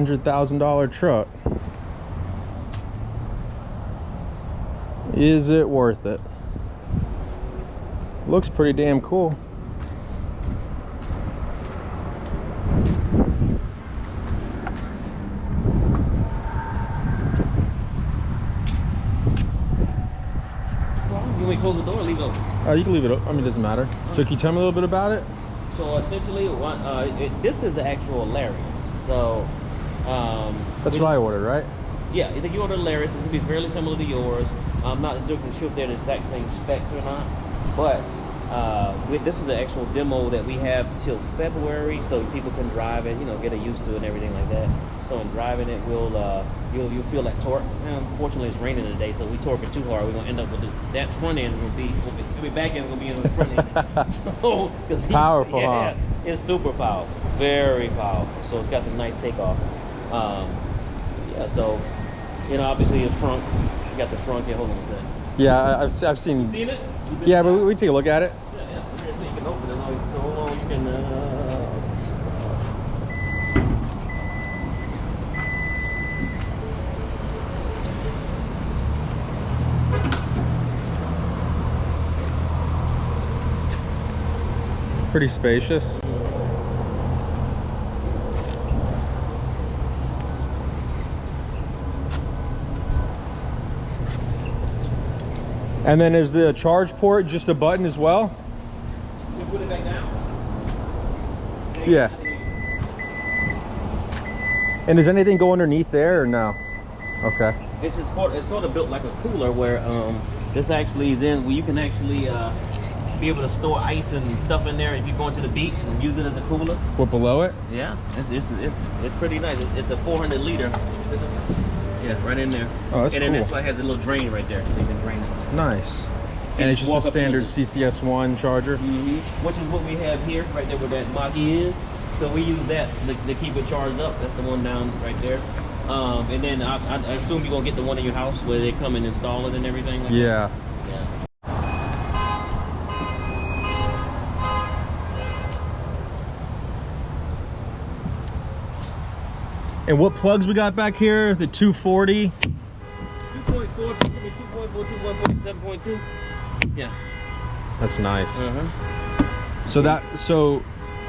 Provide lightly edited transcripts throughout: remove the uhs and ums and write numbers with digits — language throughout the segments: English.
$100,000 truck. Is it worth it? Looks pretty damn cool. You want me to close the door or leave it open? You can leave it open. I mean, it doesn't matter. So can you tell me a little bit about it? So essentially, this is the actual Lariat. So that's what I ordered, right? Yeah, I think you ordered Lariat. It's gonna be fairly similar to yours. I'm not sure if they're the exact same specs or not, but this is an actual demo that we have till February, so people can drive it, you know, get used to it and everything like that. So in driving it, you'll feel that torque. And unfortunately, it's raining today, so we torque it too hard. We're gonna end up with that front end will be back end will be in the front end. So it's powerful, yeah, huh? It's super powerful, very powerful. So it's got some nice takeoff. Yeah, so you know, obviously the front. You got the front here. Hold on a second. Yeah, I've seen. You seen it? Yeah, but we take a look at it. Yeah. So you can open it. So hold on, you can. Pretty spacious. And then is the charge port just a button as well? You put it back down. Yeah. And does anything go underneath there or no? Okay. It's sort of built like a cooler where this actually is in where you can actually be able to store ice and stuff in there if you're going to the beach and use it as a cooler. What, below it? Yeah, it's pretty nice. It's a 400 liter. Yeah, right in there. Oh, that's cool. And then that's why it has a little drain right there, so you can drain it. Nice. And it's just a standard CCS1 charger? Which is what we have here, right there where that Mach-E is. So we use that to keep it charged up. That's the one down right there. And then I assume you're going to get the one in your house where they come and install it and everything like that. Yeah. And what plugs we got back here? The 240? 2.4, 2.4, 2.47.2. Yeah. That's nice. So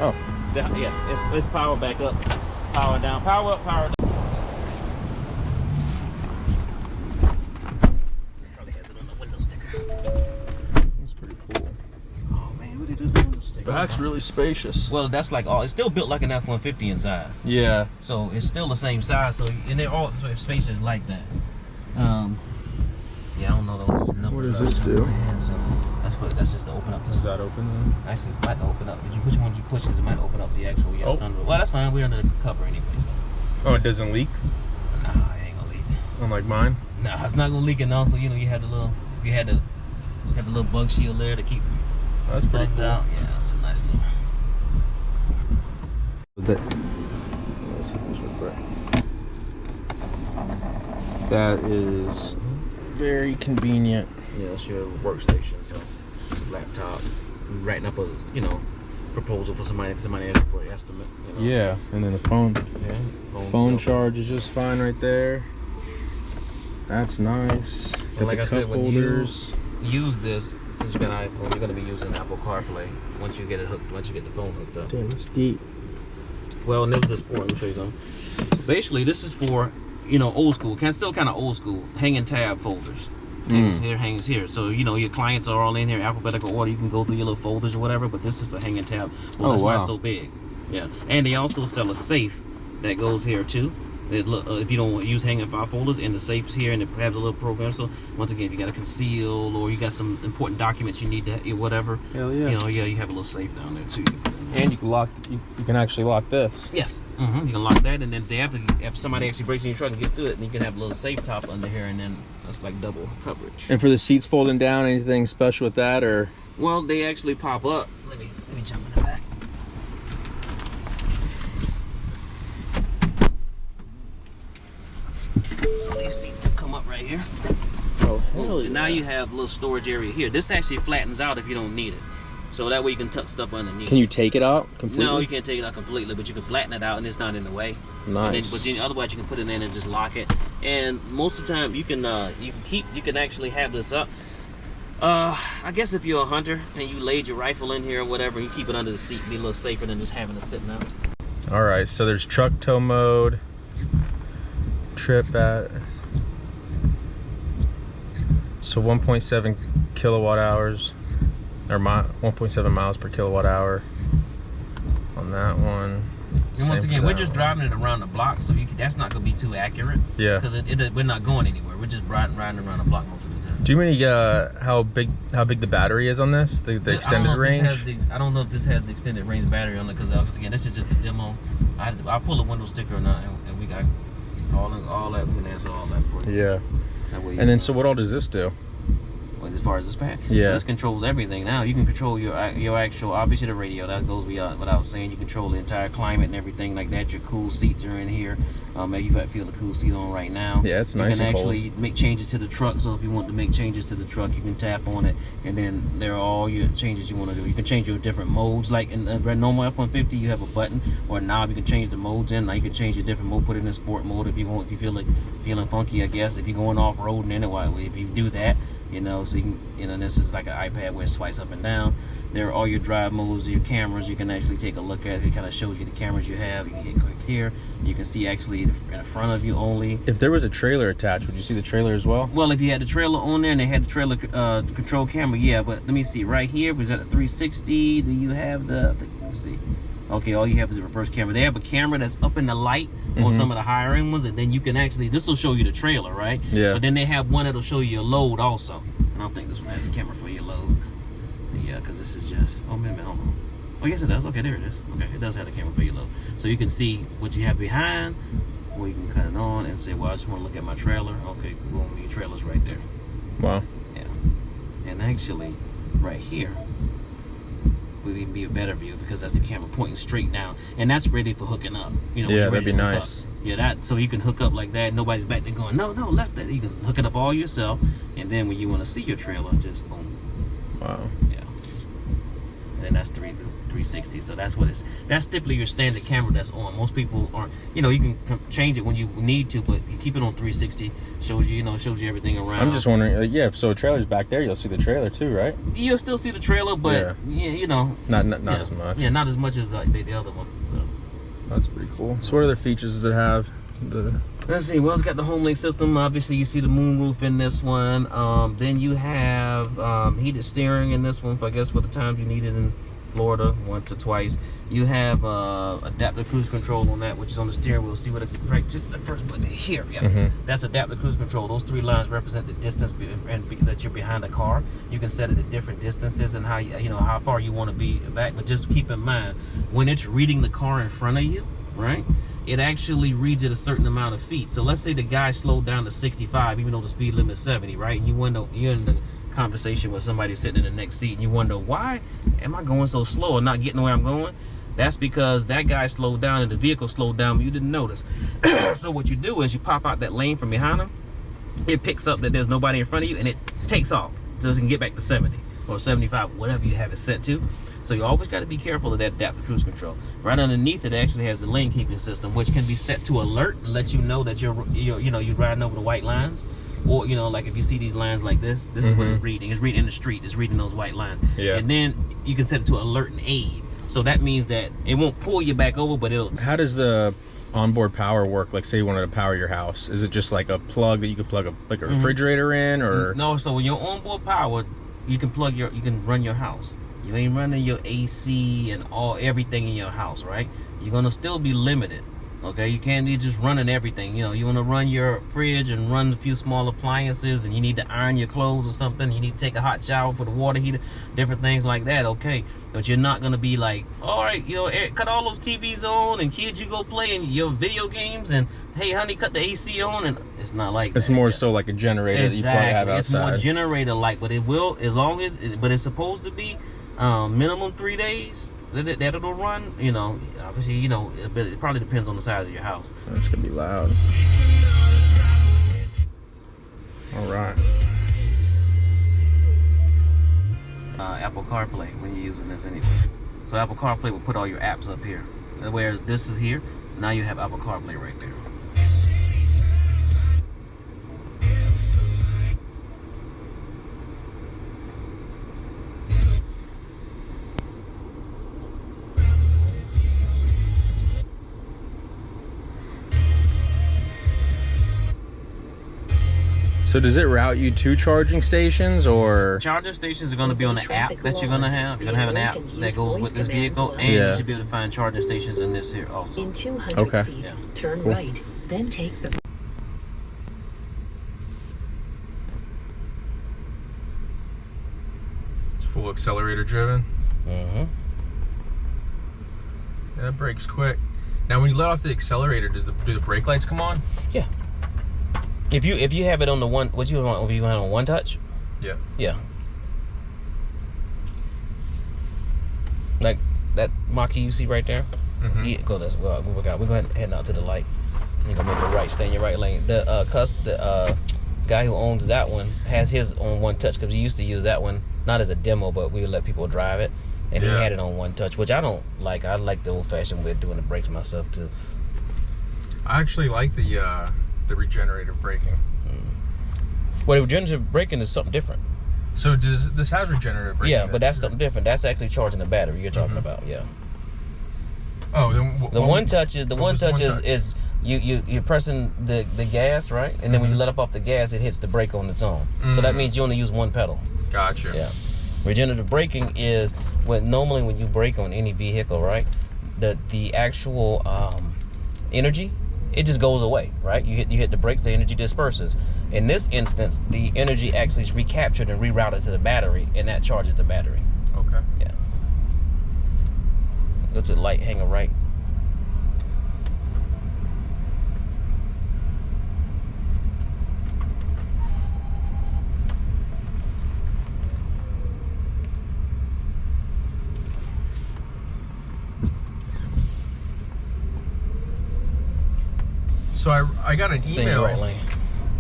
oh. Yeah, it's power back up, power down, power up, power down. Probably has it on the window sticker. That's pretty cool. Oh man, what did this window sticker? Back's really spacious. Well, that's like it's still built like an F-150 inside. Yeah. So it's still the same size. So and they're all spacious like that. Yeah, I don't know those numbers. What does this do? That's just to open up. Does that open then? Actually, it might open up. Which one you push? It might open up the actual sunroof. Well, that's fine. We're under the cover anyway. So. Oh, it doesn't leak? Nah, it ain't gonna leak. Unlike mine? Nah, it's not gonna leak. And also, you know, you had the little bug shield there to keep bugs out. Yeah, it's a nice little. Let's see this real quick. That is very convenient. Yeah, that's your workstation. So, laptop, writing up a proposal for somebody for an estimate. You know? Yeah, and then the phone. Yeah, phone charge is just fine right there. That's nice. And like I said, when holders. you use this, since you got an iPhone, you're going to be using Apple CarPlay once you get it hooked. Once you get the phone hooked up. Damn, it's deep. Well, and this is for. Let me show you something. So basically, this is for old school. Still kind of old school. Hanging tab folders. Hangs here, hangs here. So your clients are all in here, alphabetical order. You can go through your little folders or whatever. But this is for hanging tab. Well, that's why it's so big. Yeah, and they also sell a safe that goes here too. If you don't use hanging file folders, and the safe's here, and it has a little program. So once again, if you got to conceal or you got some important documents you need to whatever. Hell yeah. You have a little safe down there too. And you can lock. You can actually lock this. Yes. You can lock that, and then if somebody actually breaks in your truck and gets through it, then you can have a little safe top under here, and then that's like double coverage. And for the seats folding down, anything special with that, or? Well, they actually pop up. Let me jump in the back. These seats come up right here. Oh hell yeah. Now you have a little storage area here. This actually flattens out if you don't need it. So that way you can tuck stuff underneath. Can you take it out completely? No, you can't take it out completely, but you can flatten it out and it's not in the way. Nice. But then otherwise you can put it in and just lock it. And most of the time you can actually have this up. I guess if you're a hunter and you laid your rifle in here or whatever, you keep it under the seat, be a little safer than just having it sitting out. All right, so there's truck tow mode, trip at, so 1.7 kilowatt hours, or 1.7 miles per kilowatt hour on that one. And once again, we're just driving it around the block, so that's not going to be too accurate. Yeah. Because we're not going anywhere. We're just riding around the block most of the time. Do you mean how big the battery is on this? The extended range? I don't know if this has the extended range battery on it, because again, this is just a demo. I'll pull a window sticker or not, and we got all that. We can answer all that for you. Yeah. That way and then, so what all does this do? As far as this pack, yeah, so this controls everything. Now you can control your actual, obviously the radio, that goes without saying. You control the entire climate and everything like that. Your cool seats are in here. You got feel the cool seat on right now. Yeah, it's nice. You can actually make changes to the truck. So if you want to make changes to the truck, you can tap on it, and then there are all your changes you want to do. You can change your different modes. Like in a normal F-150, you have a button or a knob. You can change the modes in. Now you can change your different mode. Put it in sport mode if you want. If you feel like feeling funky, I guess. If you're going off roading anyway, if you do that. You know, so you can, you know, this is like an iPad where it swipes up and down. There are all your drive modes, your cameras. You can actually take a look at it. It kind of shows you the cameras you have. You can hit click here. You can see actually in front of you only. If there was a trailer attached, would you see the trailer as well? Well, if you had the trailer on there and they had the trailer control camera, yeah. But let me see right here. Was that a 360? Do you have let me see. Okay, all you have is a reverse camera. They have a camera that's up in the light on some of the higher end ones, and then you can actually, this will show you the trailer, right? Yeah. But then they have one that'll show you your load also. I don't think this one has the camera for your load. Yeah, because this is just, oh, man, hold on. Oh, yes, it does. Okay, there it is. Okay, it does have the camera for your load. So you can see what you have behind, or you can cut it on and say, well, I just want to look at my trailer. Okay, boom, your trailer's right there. Wow. Yeah. And actually, right here, would even be a better view because that's the camera pointing straight down, and that's ready for hooking up. You know, yeah, that'd be nice. Yeah, that so you can hook up like that. Nobody's back there going, no, left that. You can hook it up all yourself, and then when you want to see your trailer, just boom. Wow. Yeah. And that's 360. So that's what that's typically your standard camera that's on. Most people aren't. You know, you can change it when you need to, but you keep it on 360. Shows you, shows you everything around. I'm just wondering, yeah. So a trailer's back there, you'll see the trailer too, right? You'll still see the trailer, but yeah, not as much. Yeah, not as much as like the other one. So that's pretty cool. So what other features does it have? Let's see. Well, it's got the home link system. Obviously, you see the moonroof in this one. Then you have heated steering in this one. I guess for the times you need it in Florida, once or twice. You have adaptive cruise control on that, which is on the steering wheel. See what right to the first button here. Yeah, that's adaptive cruise control. Those three lines represent the distance that you're behind the car. You can set it at different distances and how how far you want to be back. But just keep in mind when it's reading the car in front of you, right? It actually reads at a certain amount of feet. So let's say the guy slowed down to 65, even though the speed limit is 70, right? And you're in the conversation with somebody sitting in the next seat, and you wonder, why am I going so slow or not getting where I'm going? That's because that guy slowed down and the vehicle slowed down, but you didn't notice. So what you do is you pop out that lane from behind him. It picks up that there's nobody in front of you, and it takes off so it can get back to 70 or 75, whatever you have it set to. So you always got to be careful of that adaptive cruise control. Right underneath it actually has the lane keeping system, which can be set to alert and let you know that you're riding over the white lines. Or, like if you see these lines like this is what it's reading. It's reading in the street. It's reading those white lines. Yeah. And then you can set it to alert and aid. So that means that it won't pull you back over, but it'll... How does the onboard power work? Like, say you wanted to power your house. Is it just like a plug that you could plug a refrigerator in, or...? No, so when you're onboard power, you can run your house. You ain't running your AC and everything in your house, right? You're gonna still be limited. Okay, you can't be just running everything. You want to run your fridge and run a few small appliances, and you need to iron your clothes or something. You need to take a hot shower for the water heater, different things like that. Okay, but you're not gonna be like, all right, cut all those TVs on, and kids, you go play in your video games, and hey, honey, cut the AC on, and it's not like that. It's more so like a generator that you probably have outside. It's more generator like, but it will, as long as, but it's supposed to be minimum 3 days. That it'll run, obviously, it probably depends on the size of your house. That's gonna be loud. All right. Apple CarPlay when you're using this anyway. So Apple CarPlay will put all your apps up here. Whereas this is here, now you have Apple CarPlay right there. So does it route you to charging stations, or? Charging stations are going to be on the app that you're going to have. You're going to have an app that goes with this vehicle, and you should be able to find charging stations in this here also. In 200 feet, turn right, then take the... It's full accelerator driven. Mm-hmm. Yeah, that brakes quick. Now when you let off the accelerator, do the brake lights come on? Yeah. If you have it on the one, what you want? If you want on one touch? Yeah. Yeah. Like that Mach-E you see right there? Mm-hmm. Yeah, go this. We're going heading out to the light. You're gonna make a right, stay in your right lane. The guy who owns that one has his on one touch because he used to use that one not as a demo, but we would let people drive it, and he had it on one touch, which I don't like. I like the old-fashioned way of doing the brakes myself too. I actually like the regenerative braking. Well, the regenerative braking is something different. So this has regenerative braking? Yeah, but that's something different. That's actually charging the battery you're talking about. Yeah. Oh, then the one touch is you're pressing the gas, right? And then when you let up off the gas, it hits the brake on its own. So that means you only use one pedal. Gotcha. Yeah. Regenerative braking is normally when you brake on any vehicle, right? The actual energy, it just goes away, right? You hit the brakes, the energy disperses. In this instance, the energy actually is recaptured and rerouted to the battery, and that charges the battery. Okay. Yeah. Go to the light, hang a right. So I got an Stay in the email. right lane.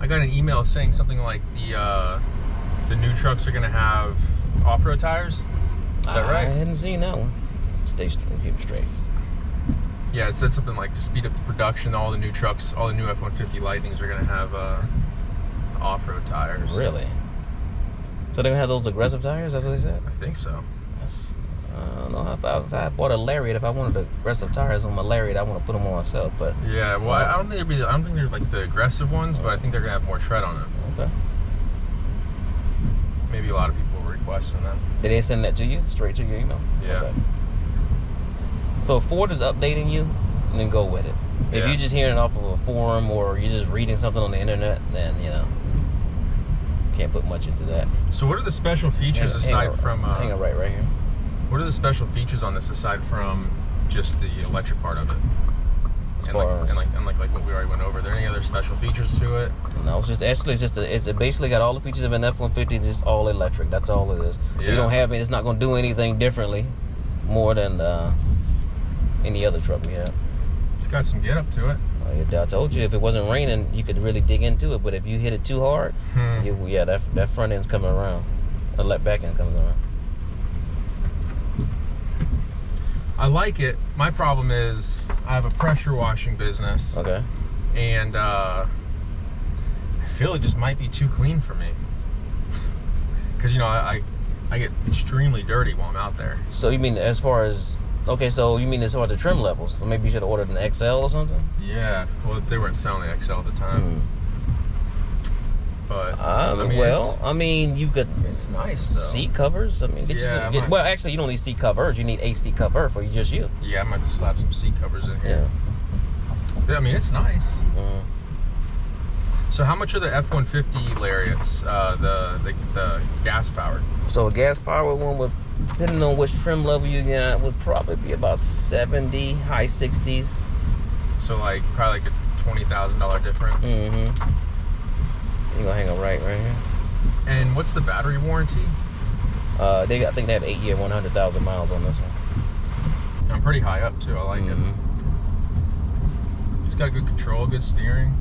I got an email saying something like the new trucks are gonna have off-road tires. Is that right? I hadn't seen that one. Stay straight, keep straight. Yeah, it said something like to speed up the production, all the new trucks, all the new F-150 Lightnings are gonna have off-road tires. Really? So they're gonna have those aggressive tires? That's what they said? I think so. That's, I don't know if I bought a Lariat. If I wanted the aggressive tires on my Lariat, I want to put them on myself. But yeah, well, I don't think they're like the aggressive ones, but I think they're gonna have more tread on it. Okay. Maybe a lot of people were requesting that. Did they send that to you straight to your email? Yeah. Okay. So if Ford is updating you, then go with it. If Yeah. you're just hearing it off of a forum or you're just reading something on the internet, then can't put much into that. So what are the special features aside from? Hang on right here. What are the special features on this aside from just the electric part of it? And like what we already went over. Are there any other special features to it? No, it's basically got all the features of an F-150, just all electric. That's all it is. So Yeah. you don't have it. It's not going to do anything differently, more than any other truck we have. It's got some get up to it. I told you if it wasn't raining, you could really dig into it. But if you hit it too hard, that front end's coming around. The back end comes around. I like it. My problem is I have a pressure washing business. Okay. And I feel it just might be too clean for me. Because, I get extremely dirty while I'm out there. So you mean as far as, as far as the trim levels? So maybe you should have ordered an XL or something? Yeah. Well, they weren't selling the XL at the time. But, you could. It's nice, though. Seat covers. Well, actually, you don't need seat covers. You need a seat cover for just you. Yeah, I might just slap some seat covers in here. Yeah. I mean, it's nice. So how much are the F-150 Lariats, the gas powered? So a gas powered one would, depending on which trim level you get, would probably be about 70, high 60s. So probably like a $20,000 difference. You're gonna hang a right here. And what's the battery warranty? I think they have 8-year, 100,000 miles on this one. I'm pretty high up too. I like it. It's got good control, good steering.